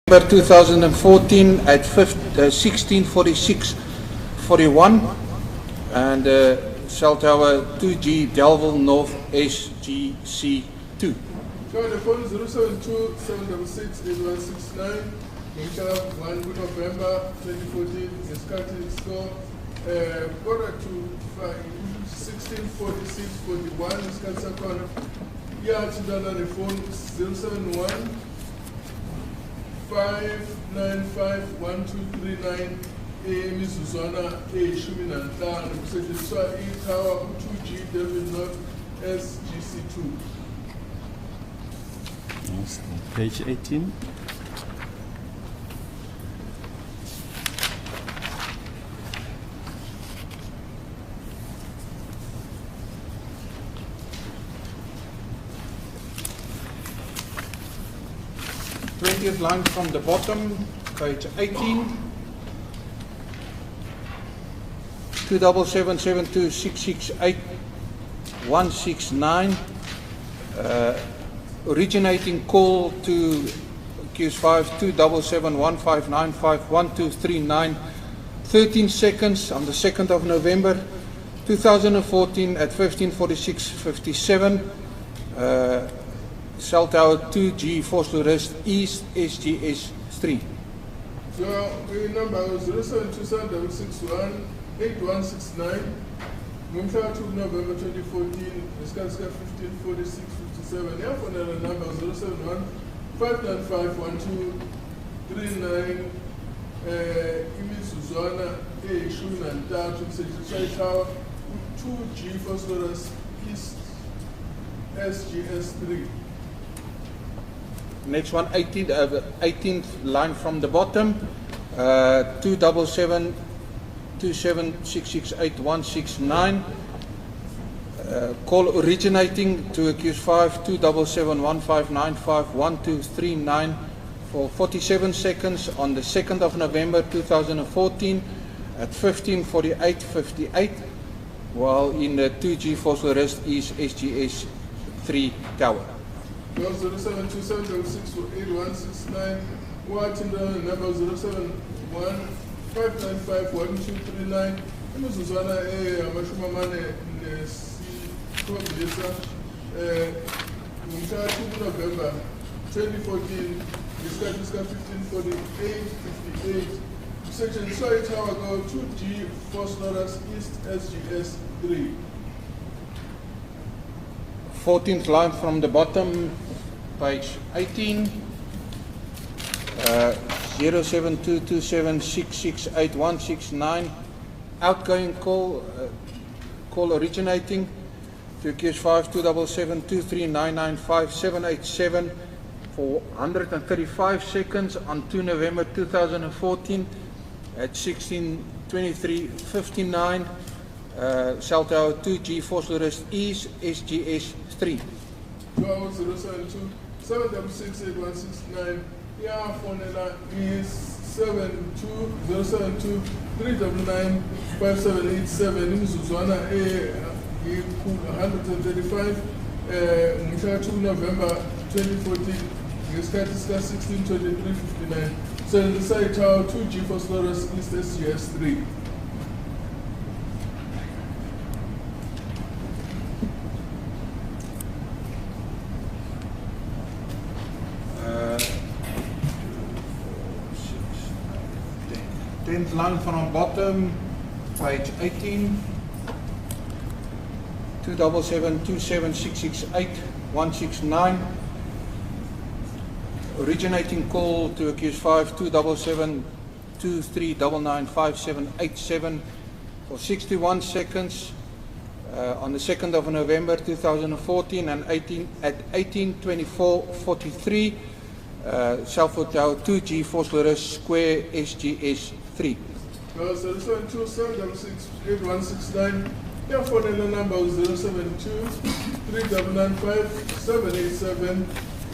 2014 at 16:46:41 and cell tower 2G Delville North SGC2. So the phone is 072-766-8169. Winter 1 November 2014 is cutting score. Quarter to 16:46:41 is cancer corner. Yeah, to the phone 071 5951239 emizuzwana eyishumi nanhlanu kusetshenziswa i-tower 2G Delville North SGC2. Page 18. Line from the bottom, page 18. 27772668169. Originating call to accused 5 27715951239. 13 seconds on the 2nd of November 2014 at 15:46:57. Cell tower 2G Force Rest East SGS3. So the number is 07276618169. Mumhla 2 November 2014, discuss 15:46:57. Yeah, for the number 071 5951239. Imizuzwana eyishumi nanhlanu kusetshenziswa i-tower 2G Force Rest East SGS3. Next one, 18th line from the bottom, 27726688169. Call originating to accused 5 27715951239 for 47 seconds on the 2nd of November 2014 at 15:48:58, while in the 2G Force Rest East SGS3 tower. 072768169. What in the number 071 5951239. Imizuzwana amashumi amane nesikhombisa. Mhla 2 November 2014, isikhathi sika 15:48:58. Kusetshenziswa i-tower 2G Force Rest East SGS3. 14th line from the bottom, page 18, 072276688169. Outgoing call originating to accused 5 27723995787 for 135 seconds on 2 November 2014 at 16:23:59. Cell tower 2G Force Rest East SGS3. 072-766-8169. Yeah, phone is 072-399-5787. Imizuzwana 135. Mhla 2 November 2014. Ngesikhathi sika 16:23:59. Sebenzisa i-tower 2G Force Rest East SGS3. Line from bottom, page 18, 27726688169. Originating call to accused 5 27723995787 for 61 seconds on the 2nd of November 2014 and at 18:24:43. Cell tower 2G Force Rest Square SGS3. 072-766-8169. Yeah, phone number 072-3995787.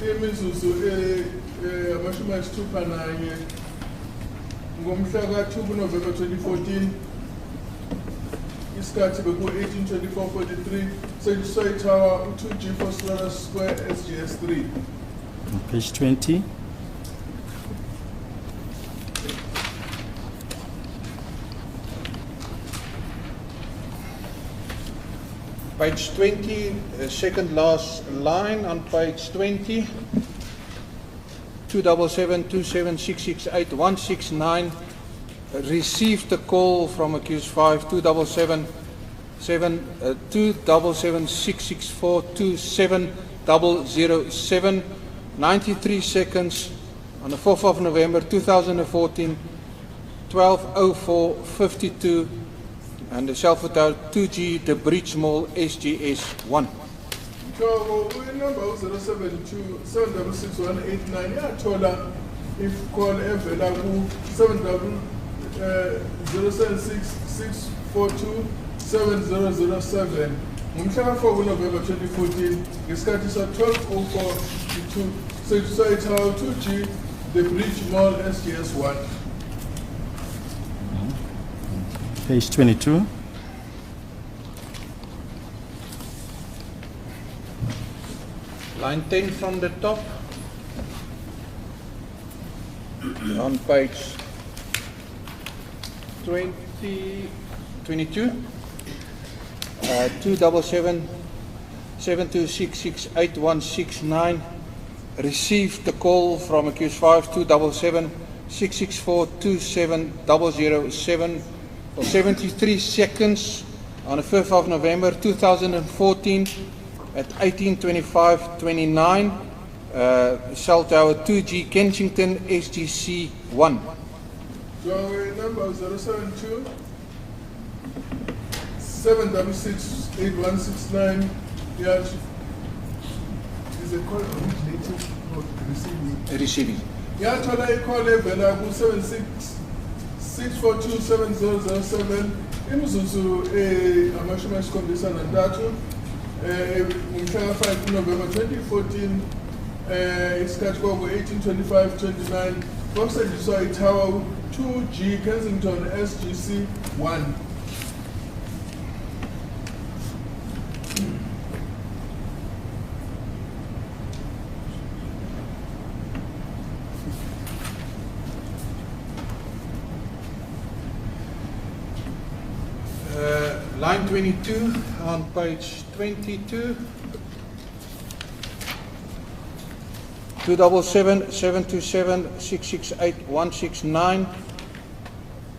Imizuzu amashumi ayisithupha nanye. Ngomhla ka-2 November 2014. Isikhathi beku 18:24:43. Setshenziswa i-tower 2G Force Square SGS3. Page 20. Page 20, second last line on page 20. 277-27668-169 received a call from accused 5 277-664-27007, 93 seconds on the 4th of November 2014, 12:04:52, and the self-attached 2G the Breach Mall SGS 1. So, number 072-766-189, yathola if call evela ku 076-642-7007 ngomhla ka-4 kuNovember 2014 ngesikhathi sa-12:04:52 setshenziswa itower 2G the Breach Mall SGS 1. Page 22. Line 10 from the top. On page 22. 277-72668-169 received the call from accused 5 277-664-27007 for 73 seconds on the 5th of November 2014 at 18:25:29, cell tower 2G Kensington SGC 1. So number 072 7668169. Yeah, is a call originating or receiving? Receiving. Yeah, thola i-call evela ku 76-642-7007 imizuzu amashumi ayisikhombisa nantathu ngomhla ka-5 kuNovember 2014 isikhathi kwaku 18:25:29 kwakusetshenziswa itower 2G Kensington SGC 1. Line 22 on page 22. 277-727-668-169.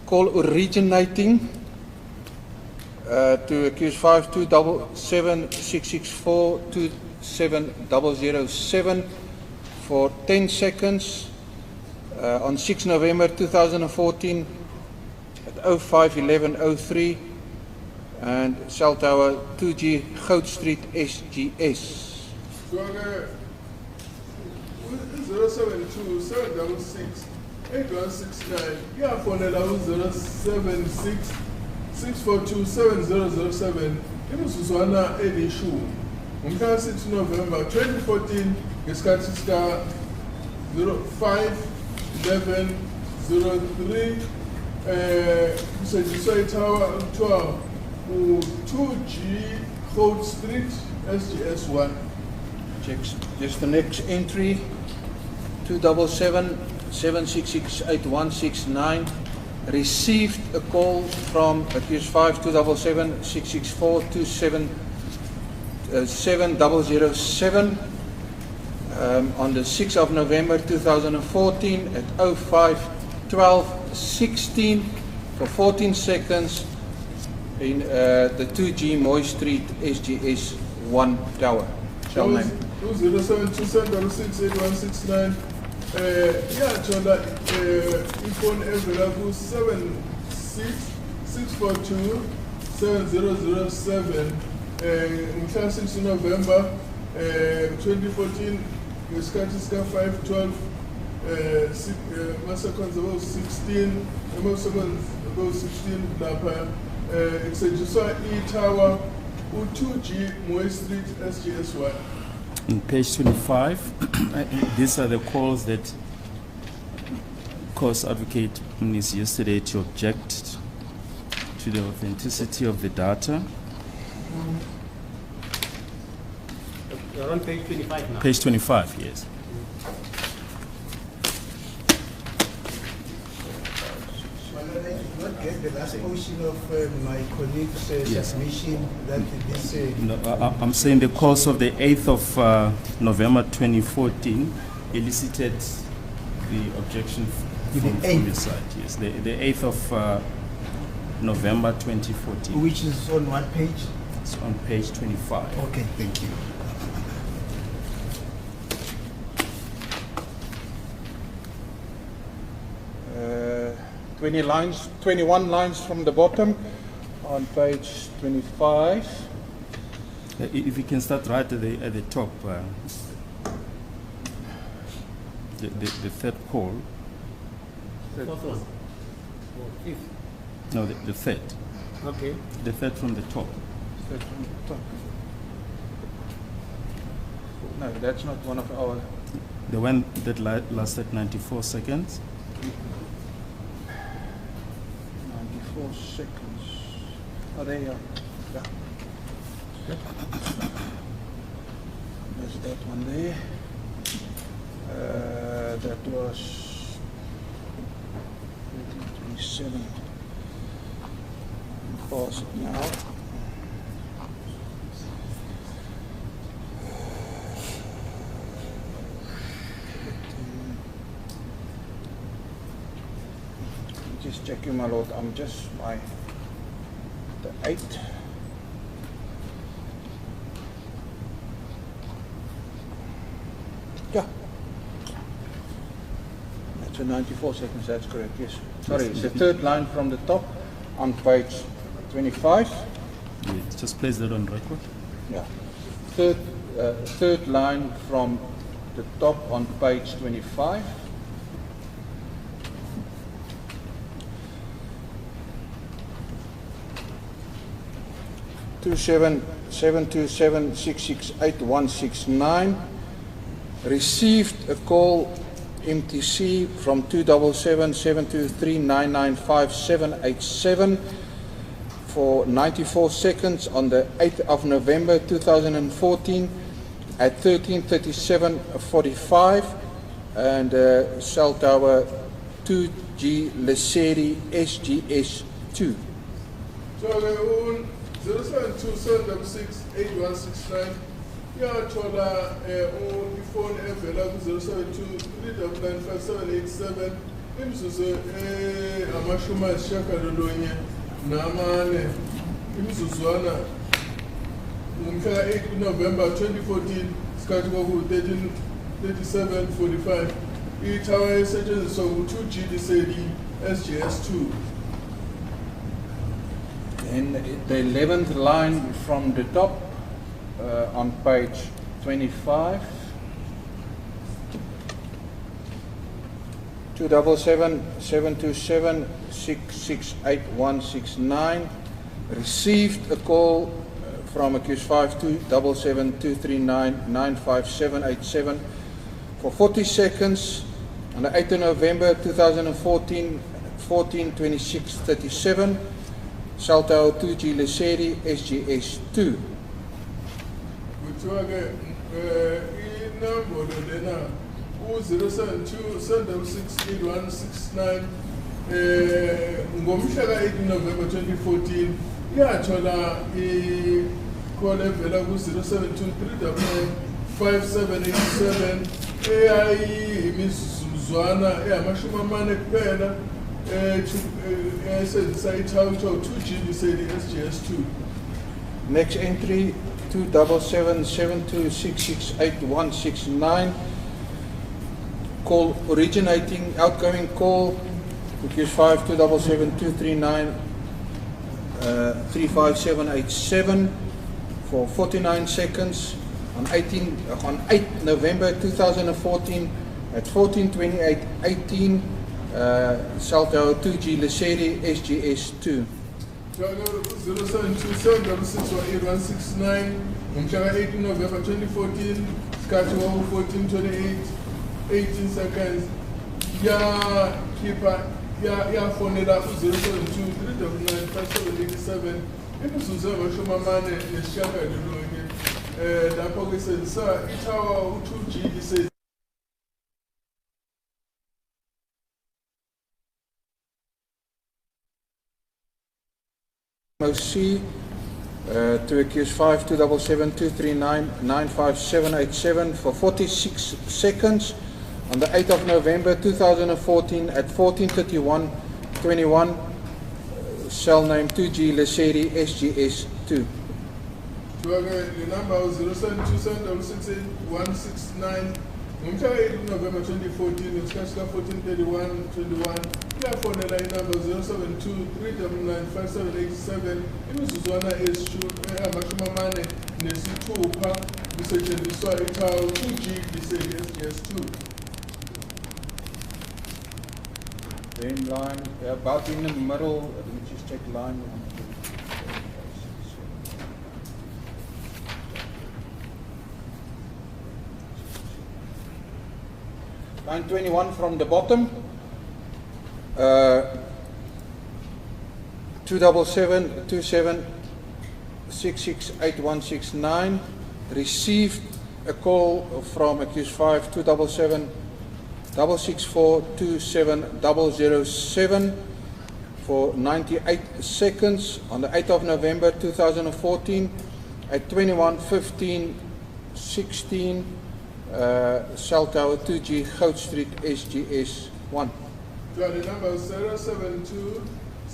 Call originating to accused 5 277-664-27007 for 10 seconds on 6 November 2014 at 05:11:03. And cell tower 2G Goud Street SGS. So 072-766-8169 yafonela u-076-642-7007 imizuzwana elishumi ngomhla ka-6 November 2014 ngesikhathi sika 05:11:03 kusetshenziswa itower kuthiwa u-2G Gold Street SGS 1. Checks. Just the next entry. 277-766-8169 received a call from accused 5 277-664-27007 on the 6th of November 2014 at 05:12:16 for 14 seconds in the 2G Moy Street SGS 1 tower. Shall name. 072-766-8169 yathola ifone evela ku 76-642-7007 ngomhla ka 6 November 2014 ngesikhathi sika 5:12 ma-seconds about 16 about 16 lapha kusetshenziswa itower u-2G Moy Street SGS 1. In page 25, these are the calls that Course Advocate used yesterday to object to the authenticity of the data. You're on page 25 now. Page 25, yes. not get the last portion of my colleague's Yes. submission that this No, I'm saying the course of the 8th of November 2014 elicited the objection from your side. Yes, the 8th of November 2014. which is on what page? It's on page 25. Okay, thank you. 21 lines from the bottom on page 25. If you can start right at the top, the third call. Fourth one. Or fifth. No, the third. Okay. The third from the top. Is that from the top? No, that's not one of our. The one that lasted 94 seconds. 94 seconds. Oh, there you are. Yeah. There's that one there. That was 27. Pause it now. Just checking, my lord. I'm just by the 8. Yeah. That's a 94 seconds, that's correct, yes. Sorry, it's the third line from the top on page 25. Yeah, just place that on record. Yeah. Third line from the top on page 25. Two 727-668-169 received a call MTC from 277-723-995-787 for 94 seconds on the 8th of November 2014 at 13:37:45 and cell tower 2G Lesedi SGS2. So the 072-766-8169 yathola ifoni evela ku-072-3995787 imzuzu amashumi ayisishiyagalolunye namane imzuzwana ngomhla 8 November 2014 isikhathi kwaku-13:37:45 ithawa esetshenziswa ku-2G Lesedi SGS2. And the 11th line from the top on page 25. 277-727-668-169 received a call from accused 5277-239-95787 for 40 seconds on the 8th of November 2014, 14:26:37. Salto 2G Lesedi SGS2. Kuthiwa-ke inombolo lena u-072-766-8169 ngomhla ka-8 November 2014 yathola i-call evela ku-072-399-5787 eyayiyimizuzwana eyamashumi amane kuphela esenzisa ithawu 2G Lesedi SGS2. Next entry 277-726-668-169. Call originating outgoing call accused 5277-239-35787 for 49 seconds on 8 November 2014 at 14:28:18. Salto 2G Lesedi SGS2. 072-766-8169 ngomhla ka-8 November 2014 isikhathi kwaku-14:28:18 seconds yafonela u-072-399-5787 imizuzu amashumi amane nesishiyagalolunye lapho-ke isebenzisa ithawa u-2G Lesedi MOC to accused 5 277 239 95787 for 46 seconds on the 8th of November 2014 at 14:31:21. Cell name 2G Lesedi SGS 2. The number was 0727668169. Ngomhla 8 November 2014, ngesikhathi ka 14:31:21, iyafonela inamba 072-399-5787 imizuzwana amashumi amane nesithupha kusetshenziswa ithawu 2G Lesedi SGS 2. Then line about in the middle, let me just check line 1. Line 21 from the bottom, 277-27-668169, received a call from accused 5 277-664-27007 for 98 seconds on the 8th of November 2014 at 21:15:16. Cell Tower 2G Goud Street SGS 1. The number is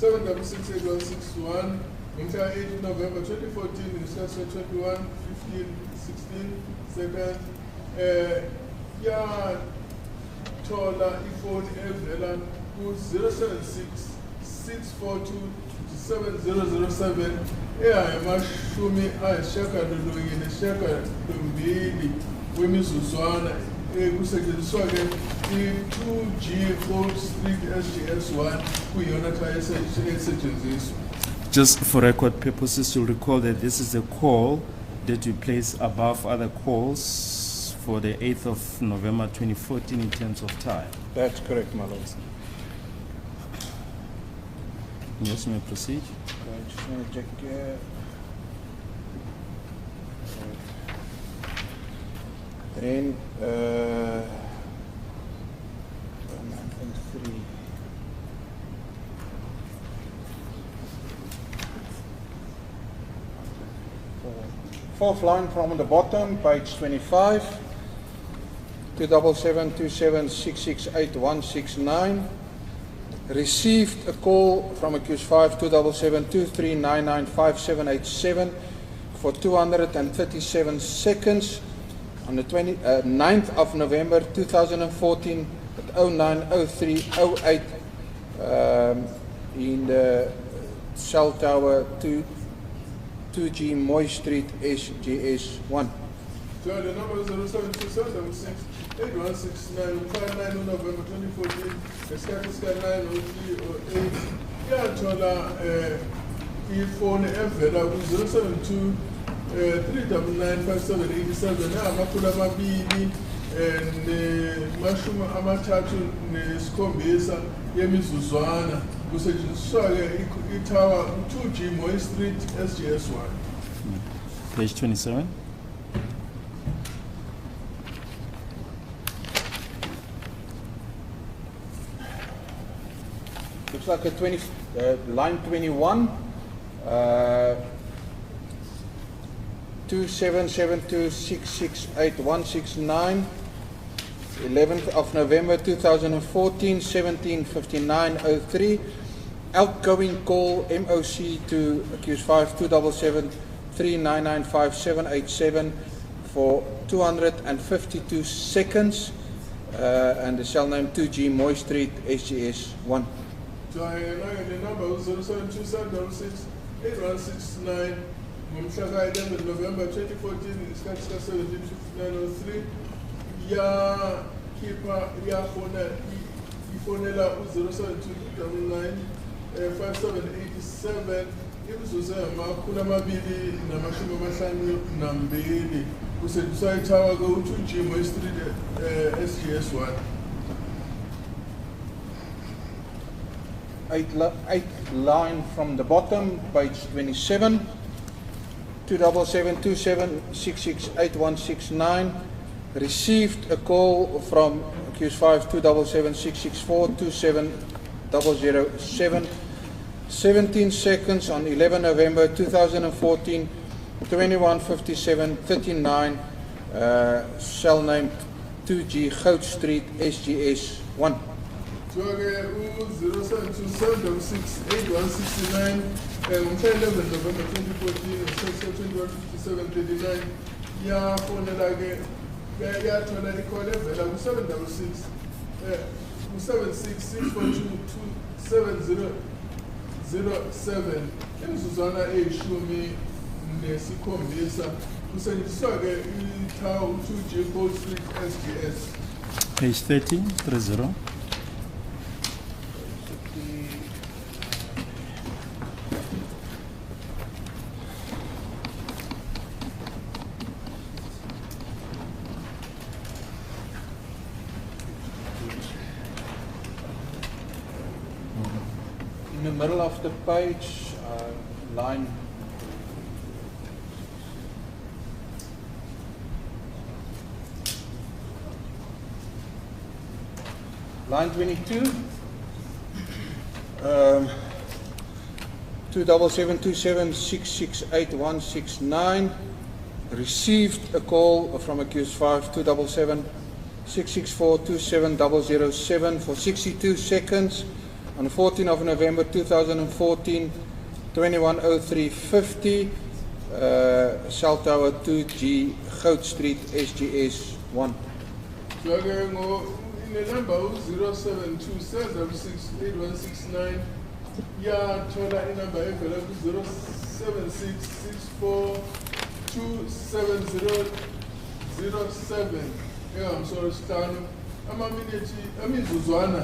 072-7668161. Ngomhla 8 November 2014, ngesikhathi 21:15:16 seconds. Yathola ifoni evela ku 076-642-7007 eyamashumi ayishagalolunye nesishagalombili wemizuzwana kusetshenziswa ke i-2G Gold Street SGS 1 kuyiyona xa esetshenziswa. Just for record purposes, you'll recall that this is a call that we place above other calls for the 8th of November 2014 in terms of time. That's correct, my lord. Yes, you may proceed. I just want to check here. Then, 3. Fourth line from the bottom, page 25, 277-27-668169. Received a call from accused 5 277-2399-5787 for 237 seconds on the 9th of November 2014 at 09:03:08 in the Cell Tower 2G Moy Street SGS 1. So the number is 072-766-8169. 5 November 2014, ngesikhathi sika 9:03:08 yathola ifoni evela ku 072-399-5787 amakhulu amabili nemashumi amathathu nesikhombisa yemizuzwana kusetshenziswa ke ithawa 2G Moy Street SGS 1. Page 27. Looks like a line 21, 27726688169, 11th of November 2014, 17:59:03. Outgoing call MOC to accused 5 277-399-5787 for 252 seconds, and the cell name 2G Moy Street SGS 1. So the number was 072-766-8169. Ngomhla 11 November 2014, ngesikhathi sika 17:59:03 ifonela u 072-999-5787 imizuzu engamakhulu amabili namashumi amahlanu nambili kusetshenziswa ithawa ke u-2G Moy Street SGS 1. 8th line from the bottom, page 27, 27726688169. Received a call from accused 5 277-664-27007. 17 seconds on 11 November 2014, 21:57:39, cell name 2G Goud Street, SGS 1. Joke 0727668169 ngomhla 11 November 2014 section 21:57:39 yafonela ke yathola icall evela ku 766 707 imizuzwana eyishumi nesikhombisa kusetshenziswa ke iTower 2G Gold Street SGS. Page 30. In the middle of the page, line line 22, 27727668169, received a call from accused 5, 27766427007 for 62 seconds on the 14th of November 2014, 21:03:50, cell tower 2G Goud Street, SGS 1. Joke in the number 0727668169 yathola inamba evela ku 0766427007 engamsolo sihlanu amizuzwana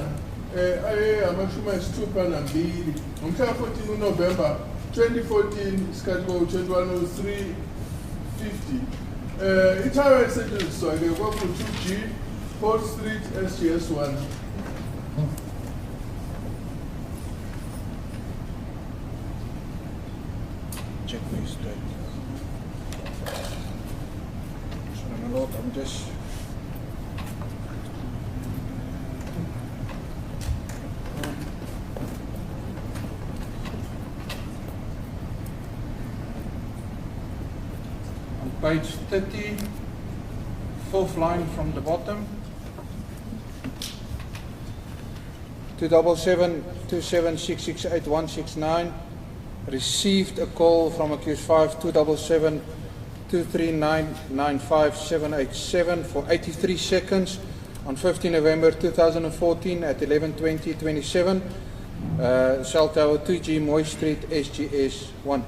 amashumi ayisithupha nambili ngomhla 14 November 2014 isikhathi ko 21:03:50 itower esetshenziswa ke kwaku 2G Port Street SGS 1. Check this date. Sorry, my lord, I'm just. On page 30, fourth line from the bottom. 27727668169, received a call from accused 5, 27723995787 for 83 seconds on 15 November 2014 at 11:20:27, cell tower 2G Moy Street, SGS 1.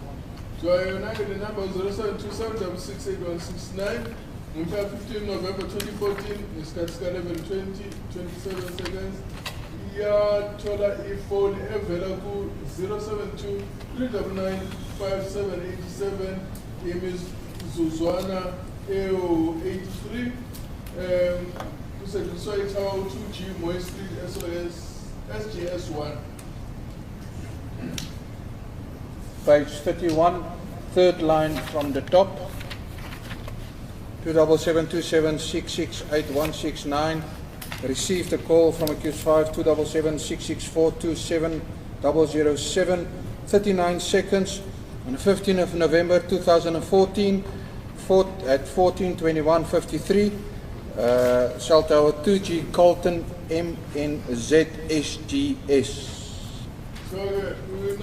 So I united the number 0727668169 on 15 November 2014 isikhathi sika 11:20:27 seconds. Yathola ifoni evela ku 072-399-5787 imizuzwana eyo-83 kusetshenziswa itower 2G Moy Street SOS SGS 1. Page 31, third line from the top. 27727668169, received a call from accused 5, 27766427007, 39 seconds on the 15th of November 2014 at 14:21:53, cell tower 2G Carlton MNZSGS. So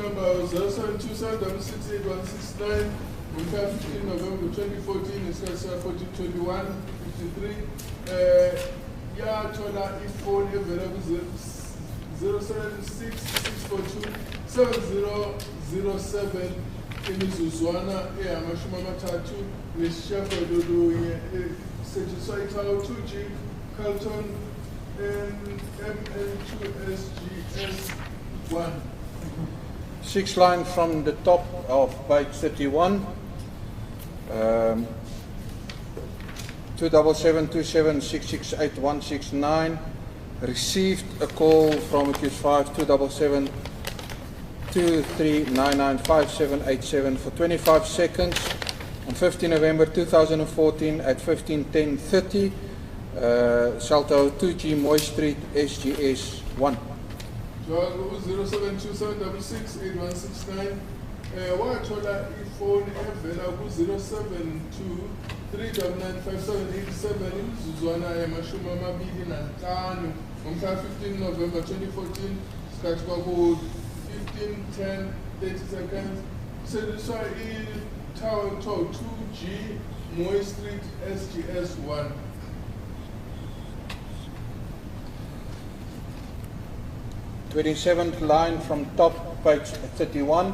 number 0727668169 on 15 November 2014 is 14:21:53. Yathola ifoni evela ku 076-642-7007 imizuzwana eyamashumi amathathu nesishagalolunye isetshenziswa itower 2G Carlton MN2SGS 1. Sixth line from the top of page 31. 27727668169, received a call from accused 5, 27723995787 for 25 seconds on 15 November 2014 at 15:10:30, cell tower 2G Moy Street, SGS 1. Jogo 072-766-8169. Wathola ifoni evela ku-072 3995787 imizuzwana yamashumi amabili nanhlanu ngomhla 15 November 2014 sikhathi kwaku 15:10 30 seconds. Kusetshenziswa i-Tower 2G Mo Street SGS 1. Twenty-seventh line from top, page 31.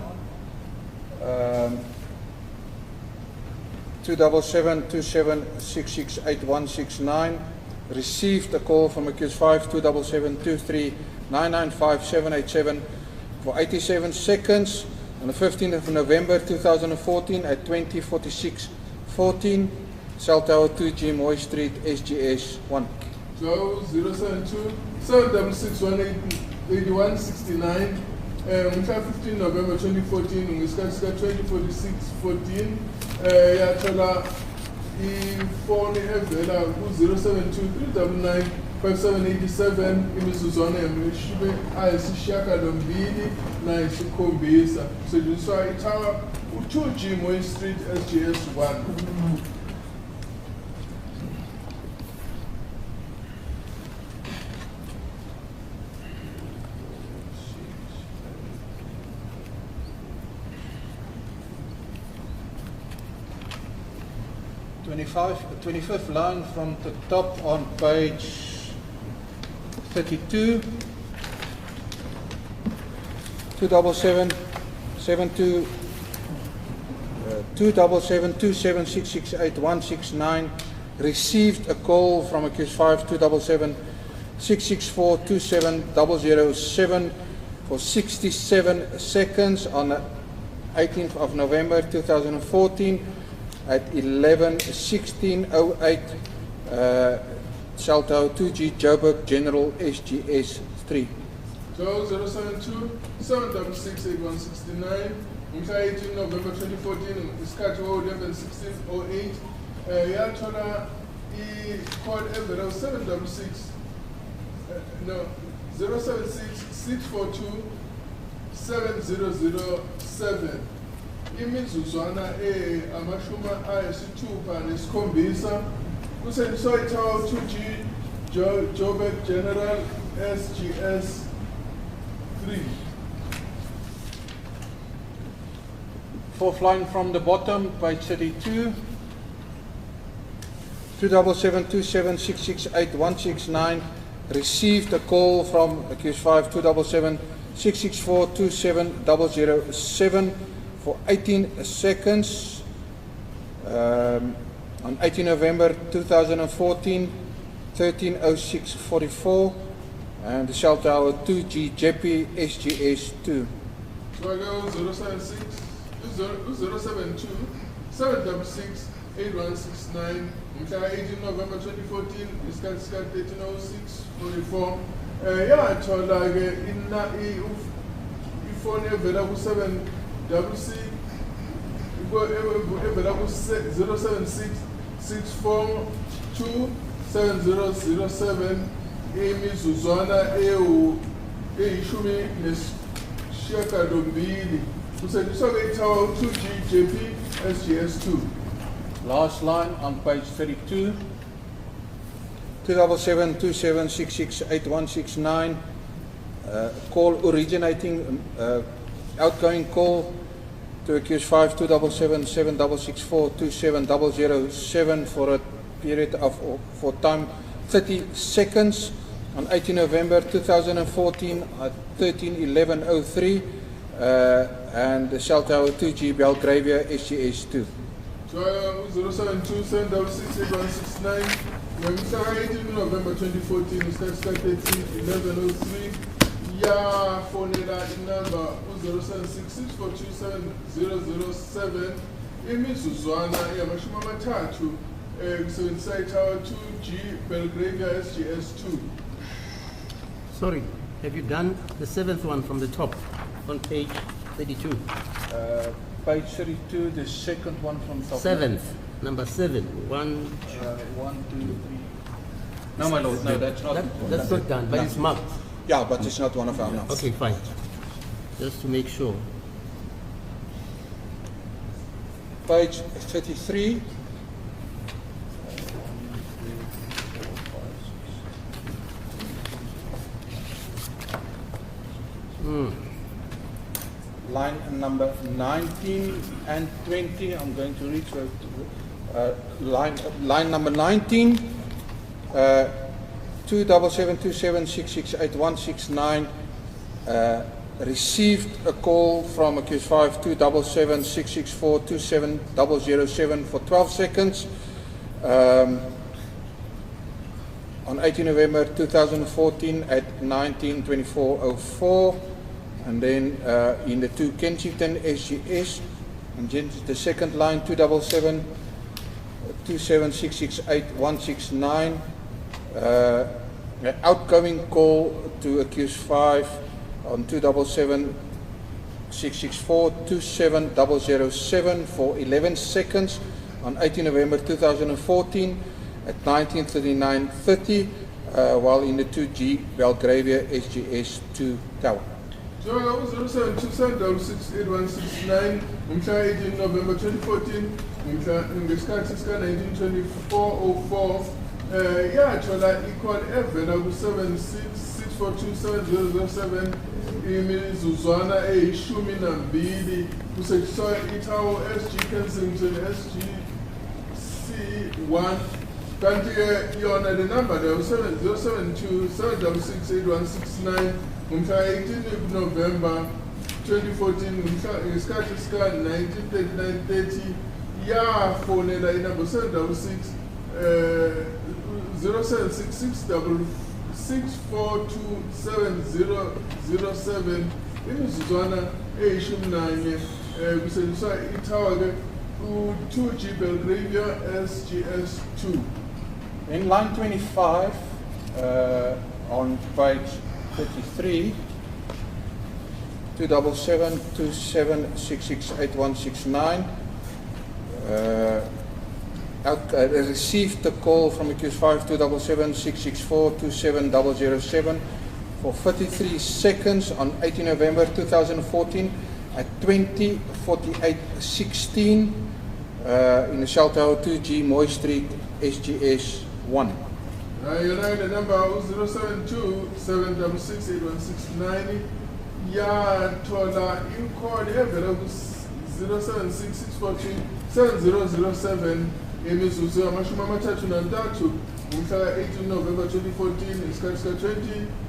277-266-8169. Received a call from accused 5 277-23-995-787 for 87 seconds on the 15th of November 2014 at 20:46:14. Cell Tower 2G Moy Street SGS 1. Joe 072-766-8169. Ngomhla 15 November 2014 ngesikhathi sika 20:46:14 yathola ifoni evela ku-072 3995787 imizuzwana yamashumi ayisishiyagalombili nayisikhombisa. Kusetshenziswa iTower 2G Moy Street SGS 1. The 25th line from the top on page 32. 277-276-8169 received a call from accused 5 277-664-27007 for 67 seconds on the 18th of November 2014 at 11:16:08 Cell Tower 2G Joburg General SGS 3. Joe 072-766-8169. Ngomhla 18 November 2014 isikhathi wa-11:16:08 yathola i-call evela 076-642-7007 imizuzwana amashumi ayisithupha nesikhombisa. Kusetshenziswa iTower 2G Joburg General SGS 3. Fourth line from the bottom, page 32. 277-276-8169 received a call from accused 5 277-664-27007 for 18 seconds on 18 November 2014, 13:06:44, and the Cell Tower 2G JP SGS 2. Jogo 072-766-8169. Mhla 18 November 2014 isikhathi sika 13:06:44 yathola-ke ifoni evela ku-7WC evela ku-076-642-7007 imizuzwana eyishumi nesishiyagalombili. Kusetshenziswa iTower 2G JP SGS 2. Last line on page 32. 277-276-8169 call originating outgoing call to accused 5 277-766-427-007 for a period of for time 30 seconds on 18 November 2014 at 13:11:03 and the Cell Tower 2G Belgravia SGS 2. 072-766-8169 ngomhla 18 November 2014 isikhathi sika 13:11:03 yafonela inamba u-076-642-7007 imizuzwana yamashumi amathathu kusebenzisa iTower 2G Belgravia SGS 2. Sorry, have you done the seventh one from the top on page 32? Page 32, the second one from top. Seventh, number 7. 1. 1, 2, 3. No, my lord, no, that's not. That's not done, but it's marked. Yeah, but it's not one of our numbers. Okay, fine. Just to make sure. Page 33. Line number 19 and 20. I'm going to read line number 19. 27727668169 received a call from accused 5 27766427007 for 12 seconds. On 18 November 2014 at 19:24:04, and then in the 2 Kensington SGS, and then the second line 27727668169, an outgoing call to accused 5 on 27766427007 for 11 seconds on 18 November 2014 at 19:39:30, while in the 2G Belgravia SGS 2 Tower. So that was 0727668169, umhla 18 November 2014, ngesikhathi sika 1924:04, yathola i-call evela ku-76642707 imizuzwana eyishumi nambili kusetshenziswa itawo SG Kensington SGC1, kanti-ke yona le number leyo 7072766169 umhla 18 November 2014 ngesikhathi sika 1939:30 yafonela inumber 766 076646427007 imizuzwana eyishumi nanye kusetshenziswa itower-ke u-2G Belgravia SGS2. In line 25, on page 33, 27727668169, received a call from accused 5 27766427007 for 33 seconds on 18 November 2014 at 20:48:16 in the Shell Tower 2G Moy Street SGS 1. The number was 072-766-8169. Yathola i-call evela ku-0766427007 imizuzu yamashumi amathathu nantathu umhla 18 November 2014 isikhathi sika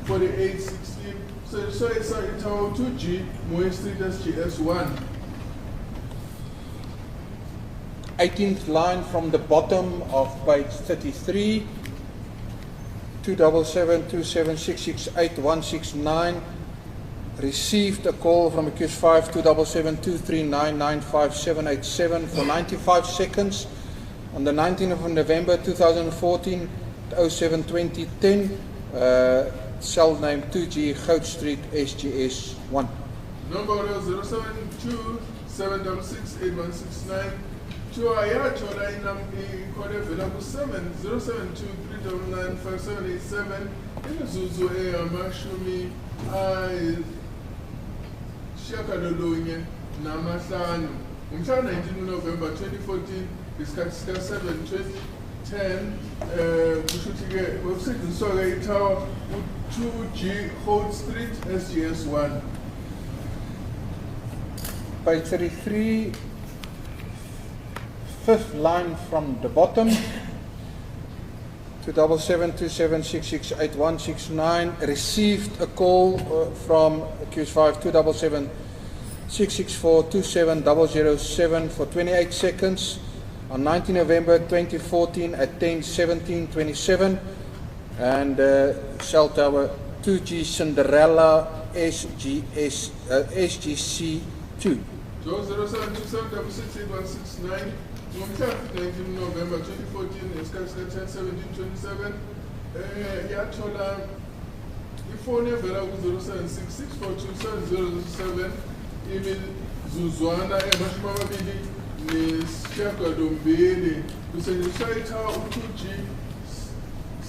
20:48:16 kusetshenziswa itower 2G Moy Street SGS 1. 18th line from the bottom of page 33, 27727668169, received a call from accused 5 27723995787 for 95 seconds on the 19th of November 2014 at 07:20:10, cell name 2G Goud Street SGS 1. Number 072-766-8169. Yathola i-call evela ku-0723995787 imizuzu eyamashumi ayishagalolunye namahlanu umhla 19 November 2014 isikhathi sika 7:10 kusho ukuthi-ke bekusetshenziswa-ke itower u-2G Gold Street SGS 1. Page 33, fifth line from the bottom, 27727668169, received a call from accused 5 27766427007 for 28 seconds on 19 November 2014 at 10:17:27, and cell tower 2G Cinderella SGC 2. 072-766-8169 umhla 19 November 2014 isikhathi sika 10:17:27 yathola ifoni evela ku-0766427007 imizuzwana emashumi amabili nesishiyagalombili kusetshenziswa itower u-2G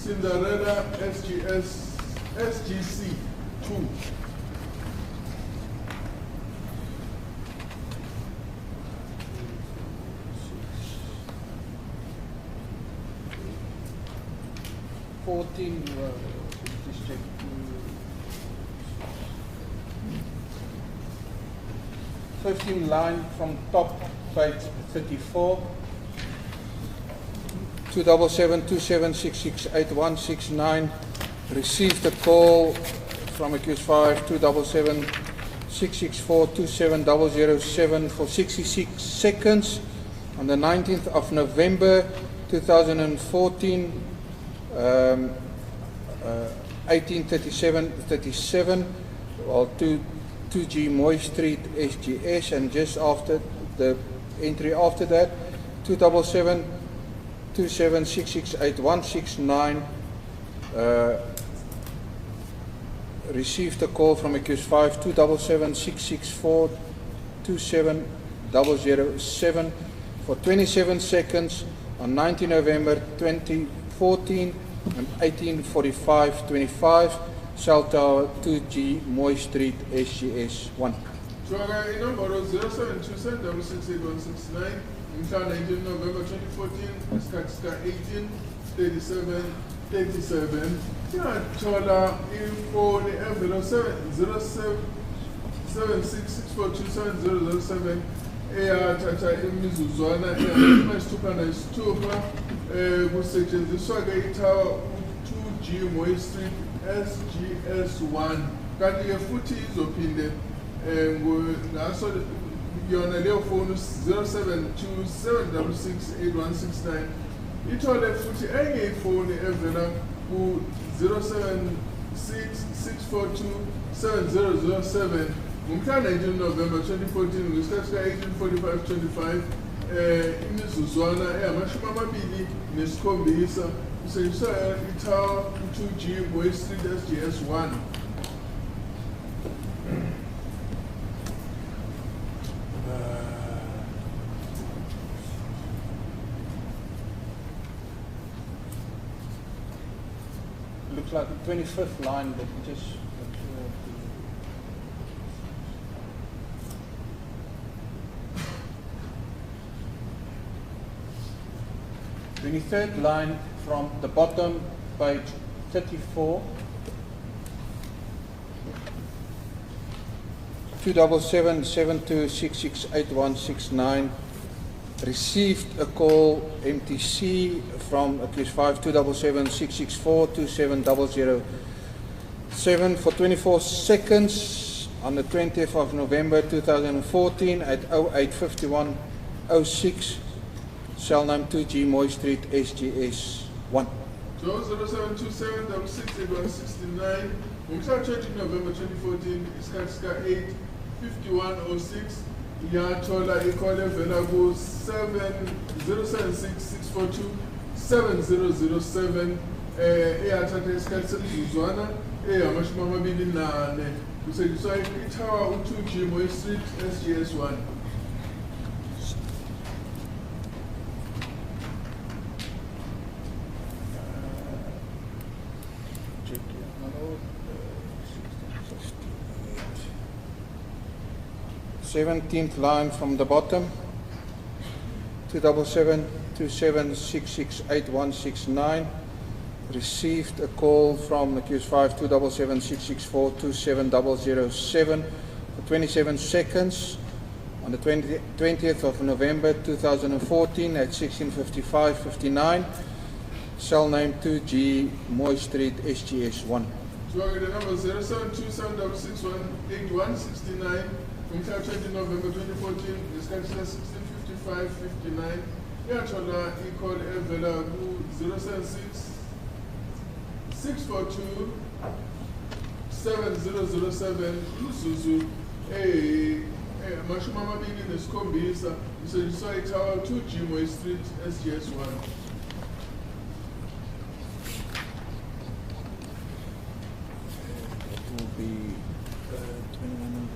Cinderella SGC 2. Just check. 15 line from top, page 34. 277-27668169. Received a call from accused 5, 277-664-27007 for 66 seconds on the 19th of November 2014, 18:37:37, well, 2G Moy Street SGS, and just after the entry after that, 277-27668169, received a call from accused 5, 277-664-27007 for 27 seconds on 19 November 2014 and 18:45:25, cell tower 2G Moy Street SGS 1. Tshwaga inombolo 0727668169 mhla 19 November 2014 isikhathi sika 18:37:37 yathola ifoni envelo 0766427007 eyathatha imizuzwana eyisithupha kusetshenziswa ke ithawa 2G Moy Street SGS1, kanti ke futhi izophinde ngaso yona leyo phone 0727668169 ithole futhi enye ifoni evela ku 0766427007 ngomhla 19 November 2014 ngesikhathi ka 18:45:25 imizuzwana eyamashumi amabili nesikhombisa kusetshenziswa ithawa 2G Moy Street SGS1. Looks like the 25th line, but just 23rd line from the bottom, page 34. 277-72668169. Received a call MTC from accused 5, 277-664-27007 for 24 seconds on the 20th of November 2014 at 08:51:06. Cell name 2G Moy Street SGS 1. 0727668169 ngomhla 20 November 2014 isikhathi sika 8:51:06 yathola icall evela ku 0766427007 eyathatha isikhathi semizuzwana eyamashumi amabili nane kusetshenziswa ithawa 2G Moy Street SGS1. Check your note. 17th line from the bottom. 277-27668169. Received a call from accused 5, 277-664-27007 for 27 seconds on the 20th of November 2014 at 16:55:59. Cell name 2G Moy Street SGS 1. Tshwaga the number 0727668169 ngomhla 20 November 2014 isikhathi sika 16:55:59 yathola icall evela ku 076-642-7007 imizuzu amashumi amabili nesikhombisa kusetshenziswa ithawa 2G Moy Street SGS1. It will be 21.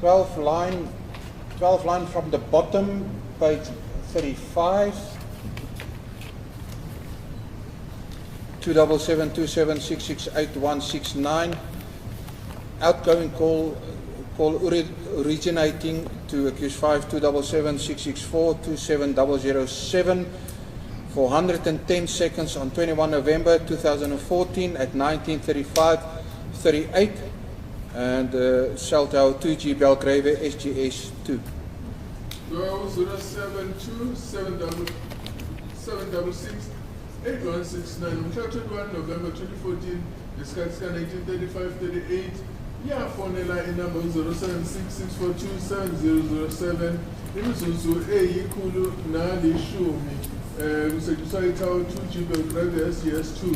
12 line from the bottom, page 35. 27727668169. Outgoing call originating to accused 5 277 27007 for 110 seconds on 21 November 2014 at 19:35:38 and cell tower 2G Belgrave SGS 2. 072 766 8169. Mhla 21 November 2014, isikhathi sika 19:35:38. Yafonela inamba 0766427007 imizuzu eyikhulu nalishumi kusetshenziswa itower 2G Belgrave SGS 2.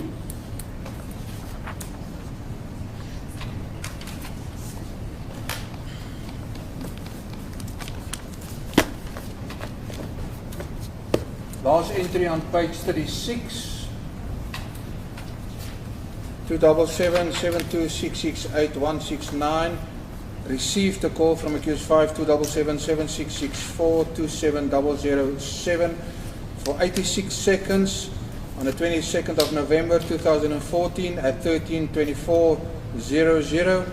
Last entry on page 36. 27772668169. Received a call from accused 5 2777664 27007 for 86 seconds on the 22nd of November 2014 at 13:24:00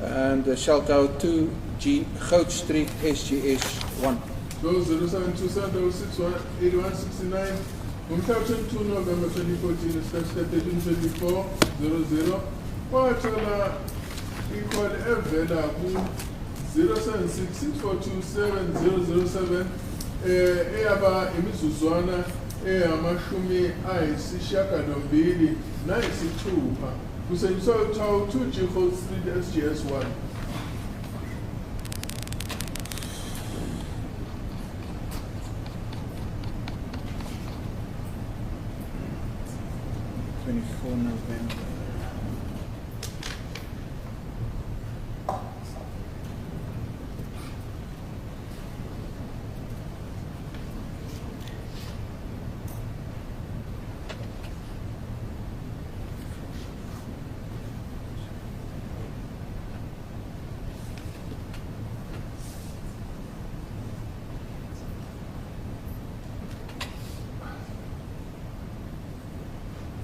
and cell tower 2G Goat Street SGS 1. 072768169. Mhla 22 November 2014, isikhathi sika 13:24:00 kwathola i-call evela ku 0766427007 eyaba imizuzwana eyamashumi ayisishiyagalombili nayisithupha kusetshenziswa itower 2G Goat Street SGS 1. 24 November.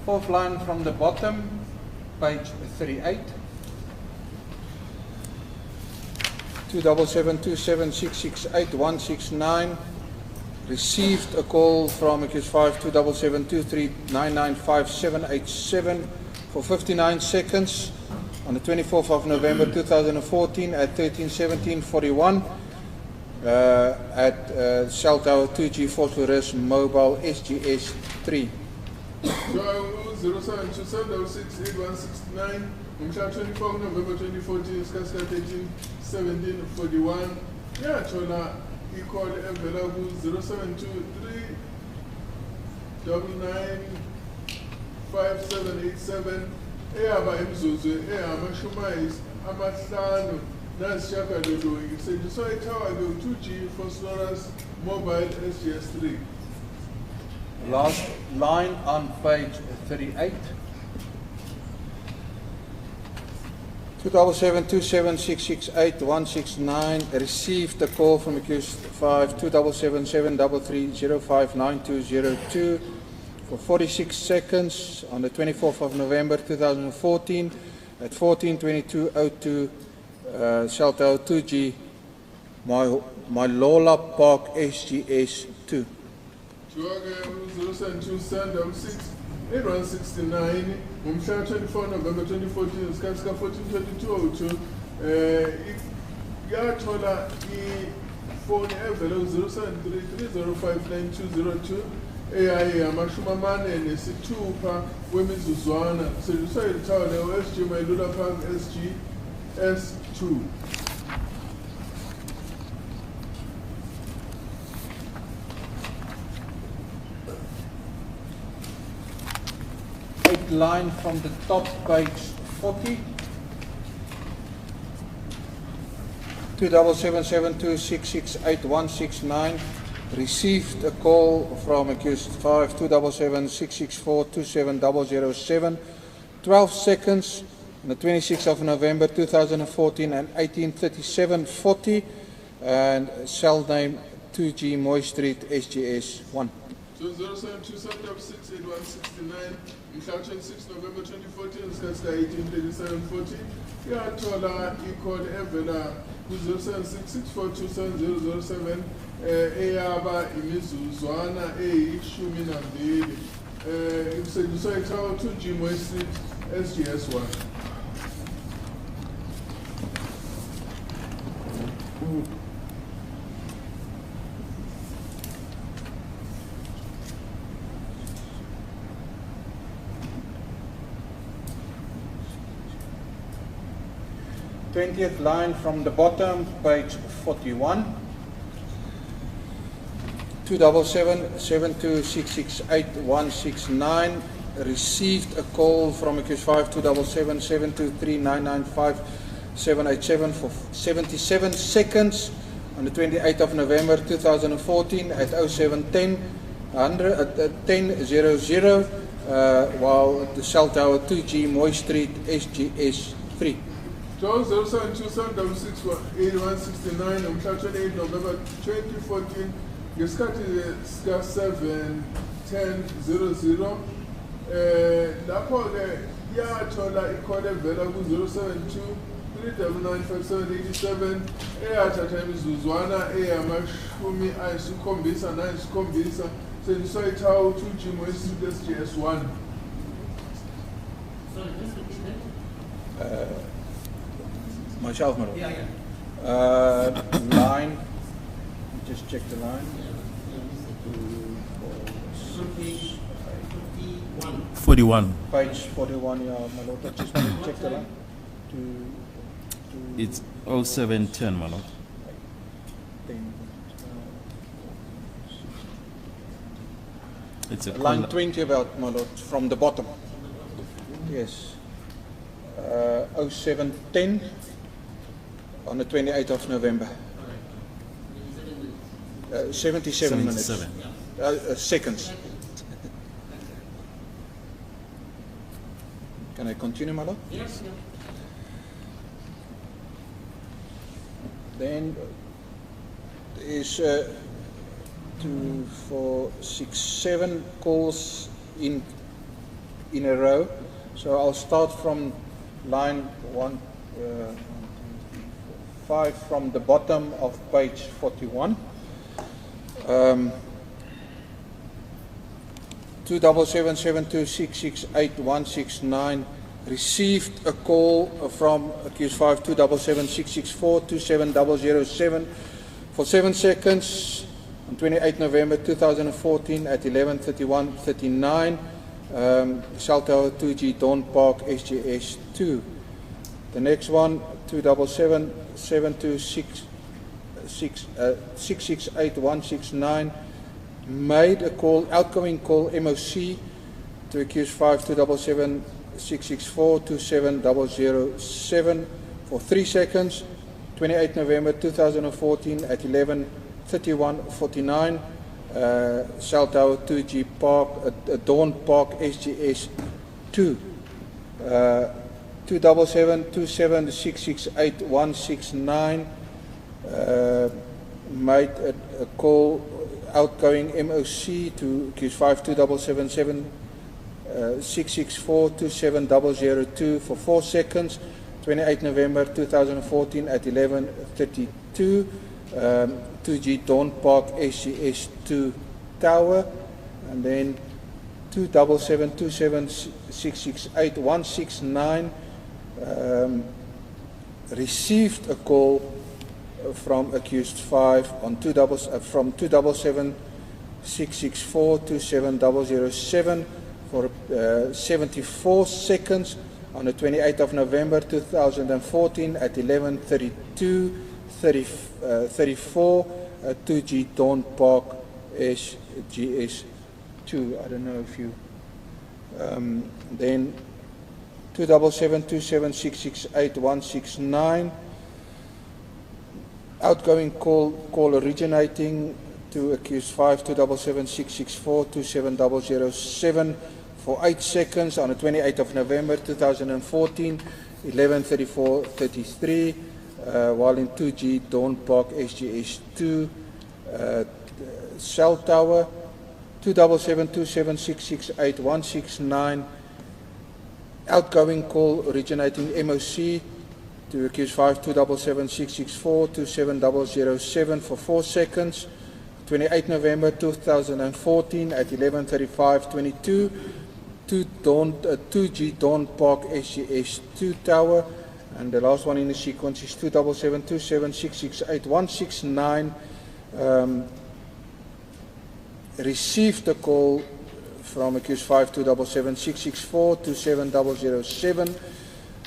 Fourth line from the bottom, page 38. 27727668169. Received a call from accused 5 27723995787 for 59 seconds on the 24th of November 2014 at 13:17:41 at cell tower 2G Phosphorus Mobile SGS 3. 072768169. Mhla 24 November 2014, isikhathi sika 13:17:41 yathola i-call evela ku 0723995787 eyaba imizuzu eyamashumi amahlanu nasishiyagalolunye kusetshenziswa itower 2G Phosphorus Mobile SGS 3. Last line on page 38. 27727668169. Received a call from accused 5 2777330592002 for 46 seconds on the 24th of November 2014 at 14:22:02 cell tower 2G Malola Park SGS 2. 072768169. Mhla 24 November 2014, isikhathi sika 14:22:02 yathola ifoni evela ku 0733059202 eyayamashumi amane nesithupha wemizuzwana kusetshenziswa itower leyo SG Malola Park SGS 2. Line from the top, page 40. 27772668169. Received a call from accused 5 27766427007 12 seconds On the 26th of November 2014 and 183740, and cell name 2G Moy Street, SGS 1. So 0727668169, instruction 6 November 2014, Scaska 183740. Yathola i-call evela ku-0766427007 eyaba imizuzwana eyishumi nambili. Kusetshenziswa ithawula 2G Moy Street, SGS 1. Twentieth line from the bottom, page 41. 277-72668169 received a call from accused 5-277-23995-787 for 77 seconds on the 28th of November 2014 at 0710 10:00 while at the cell tower 2G Moy Street, SGS 3. John 0727668169 on Saturday 8 November 2014, ngesikhathi sika 7:10:00 lapho ke yathola i-call evela ku 072-3995787 eyathatha imizuzwana eyamashumi ayisikhombisa nayisikhombisa setshenziswa ithawula 2G Moy Street, SGS 1. Sorry, just repeat that. Myself, my lord. Line, just check the line. 41. Page 41, yeah, my lord. I just want to check the line. It's 0710, my lord. 10. It's a Line call. 20 about, my lord, from the bottom. Yes. 0710 on the 28th of November. 77 minutes. 77. Seconds. Can I continue, my lord? Yes, yeah. Then is 2, 4, 6, 7 calls in a row. So I'll start from line 1, 5 from the bottom of page 41. 277-72668169 received a call from accused 5-277-664-27007 for 7 seconds on 28 November 2014 at 11:31:39. Cell tower 2G Dawn Park, SGS 2. The next one, 277-726-668-169, made a call, outgoing call MOC to accused 5-277-664-27007 for 3 seconds, 28 November 2014 at 11:31:49. Cell tower 2G Park, Dawn Park, SGS 2. 277-276-668-169 made a call, outgoing MOC to accused 5-277-664-27002 for 4 seconds, 28 November 2014 at 11:32. 2G Dawn Park, SGS 2 Tower, and then 277-276-668-169 received a call from accused 5 on from 277-664-27007 for 74 seconds on the 28th of November 2014 at 11:34 at 2G Dawn Park, SGS 2. I don't know if you then 277-276-668-169 outgoing call originating to accused 5-277-664-27007 for 8 seconds on the 28th of November 2014, 11:34:33, while in 2G Dawn Park SGS2 cell tower 27727668169, outgoing call originating MOC to accused 5277664 27007 for 4 seconds, 28 November 2014 at 11:35:22, 2G Dawn Park SGS2 tower, and the last one in the sequence is 27727668169. Received a call from accused 5277664 27007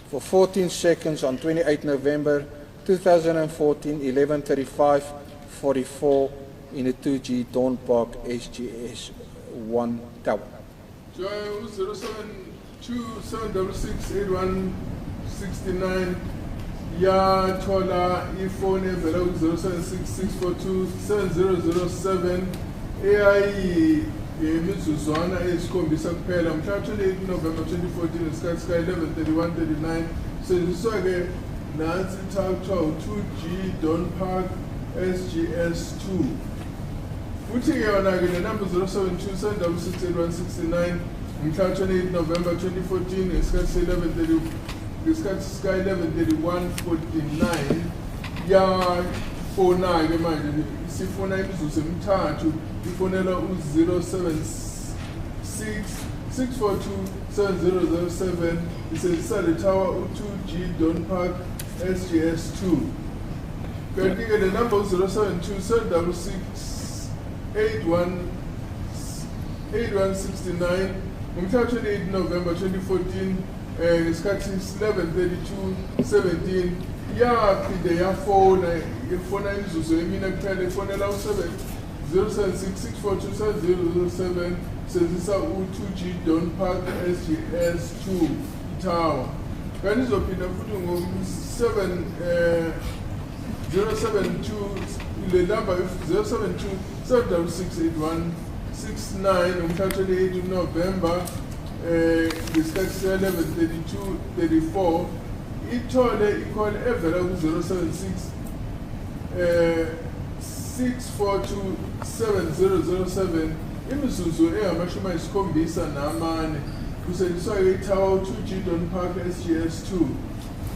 for 14 seconds on 28 November 2014, 11:35:44 in the 2G Dawn Park SGS1 tower. Joy 07276868169 yathola ifoni evela ku 0766427007 yemizuzwana eyisikhombisa kuphela mhla 28 November 2014 ngesikhathi sika 11:31:39 senziswa ke nansi ithathwa u-2G Dawn Park SGS2 futhi ke yona ke le number 07276868169 mhla 28 November 2014 ngesikhathi sika 11:31:49 yafona ke manje sifuna imizuzu emithathu ifonela u-07664277007 isebenzisa le tower u-2G Dawn Park SGS2 kanti ke le number u-072768169 ngomhla 28 November 2014 ngesikhathi 11:32:17 yaphinde yafona imizuzu emine kuphela ifonela u-07664277007 senzisa u-2G Dawn Park SGS2 tower kanti izophinda futhi ngo-072 le number 07276868169 ngomhla 28 November ngesikhathi sika 11:32:34 ithole i-call evela ku-076 6427007 imizuzu engamashumi ayisikhombisa namane kusetshenziswa i-tower 2G Dawn Park SGS2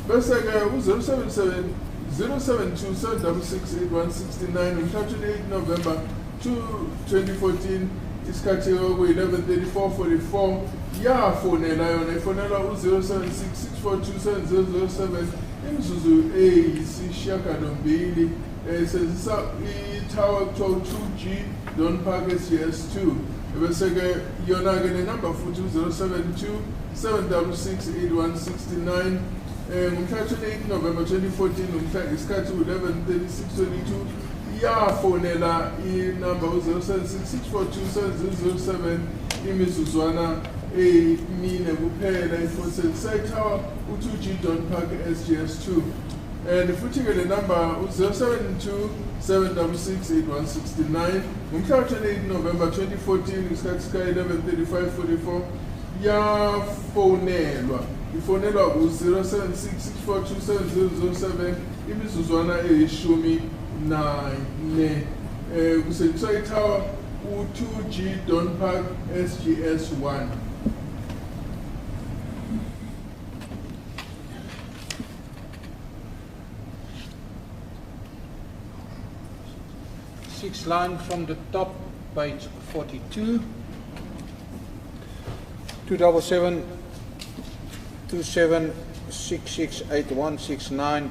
bese ke u-07276868169 ngomhla 28 November 2014 isikhathi ku-11:34:44 yafonela yona ifonela u-07664277007 imizuzu eyisishiyagalombili esebenzisa i-tower 2G Dawn Park SGS2 bese ke yona ke le number futhi u-07276868169 ngomhla 28 November 2014 ngomhla isikhathi ku-11:36:22 yafonela i-number u-07664277007 imizuzwana emine kuphela isebenzisa i-tower u-2G Dawn Park SGS2 and futhi ke le number u-07276868169 ngomhla 28 November 2014 ngesikhathi sika 11:35:44 yafonelwa ifonelwa u-07664277007 imizuzwana eyishumi nane kusetshenziswa i-tower u-2G Dawn Park SGS1 6 line from the top, page 42. 27727668169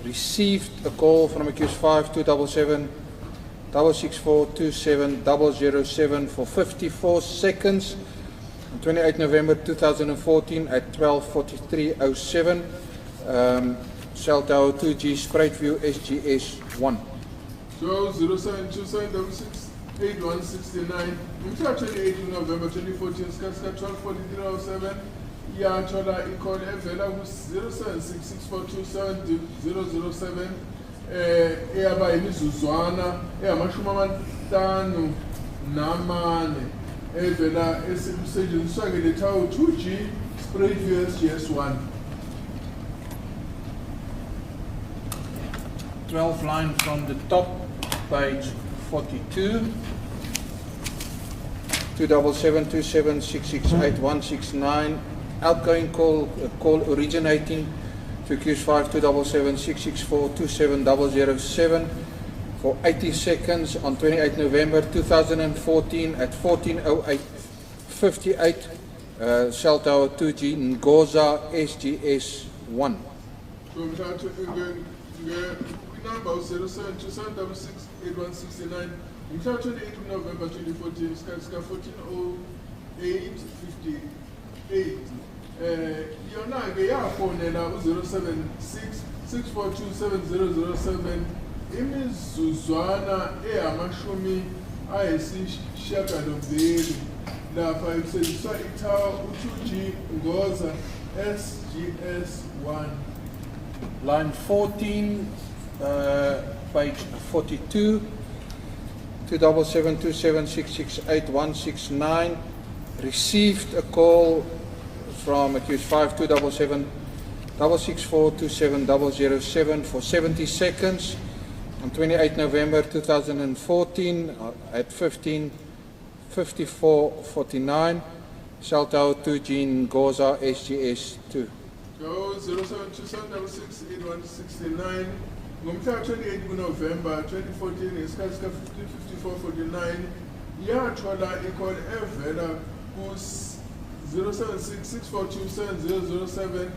received a call from accused 52776427007 for 54 seconds on 28 November 2014 at 12:43:07. Cell tower 2G Spruitview SGS1. So 072768169 ngomhla 28 November 2014 isikhathi sika 12:43:07 yathola i-call evela ku-07664277007 eyaba imizuzwana engamashumi amahlanu namane evela esetshenziswa ke le tower 2G sprayed USGS1. 12 line from the top, page 42. 2772668 outgoing call originating to accused 5277664 for 80 seconds on 28 November 2014 at 14:08:58 cell tower 2G Ngoza SGS 1. Number 0727668169. Mhla 28 November 2014, ska 14:08:58. Yona ke yafonela u-076-642-7007 imizuzwana eyamashumi ayisishiyagalombili lapha ikusebenziswa itower u-2G Ngoza SGS 1. Line 14, page 42, 2772668 received a call from accused 527766427007 for 70 seconds on 28 November 2014 at 15:54:49 cell tower 2G Ngoza SGS 2. Go 0727668169. Ngomhla 28 November 2014 ngesikhathi sika 15:54:49 yathola icall evela ku 076-642-7007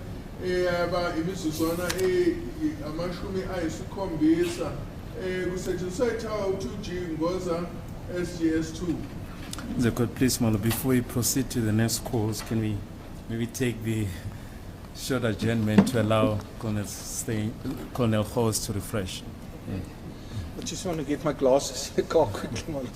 eyaba imizuzwana amashumi ayisikhombisa kusetshenziswa itower 2G Ngoza SGS 2. The court, please, Malo, before we proceed to the next calls, can we maybe take the short adjournment to allow Colonel Hawes to refresh? I just want to get my glasses quickly.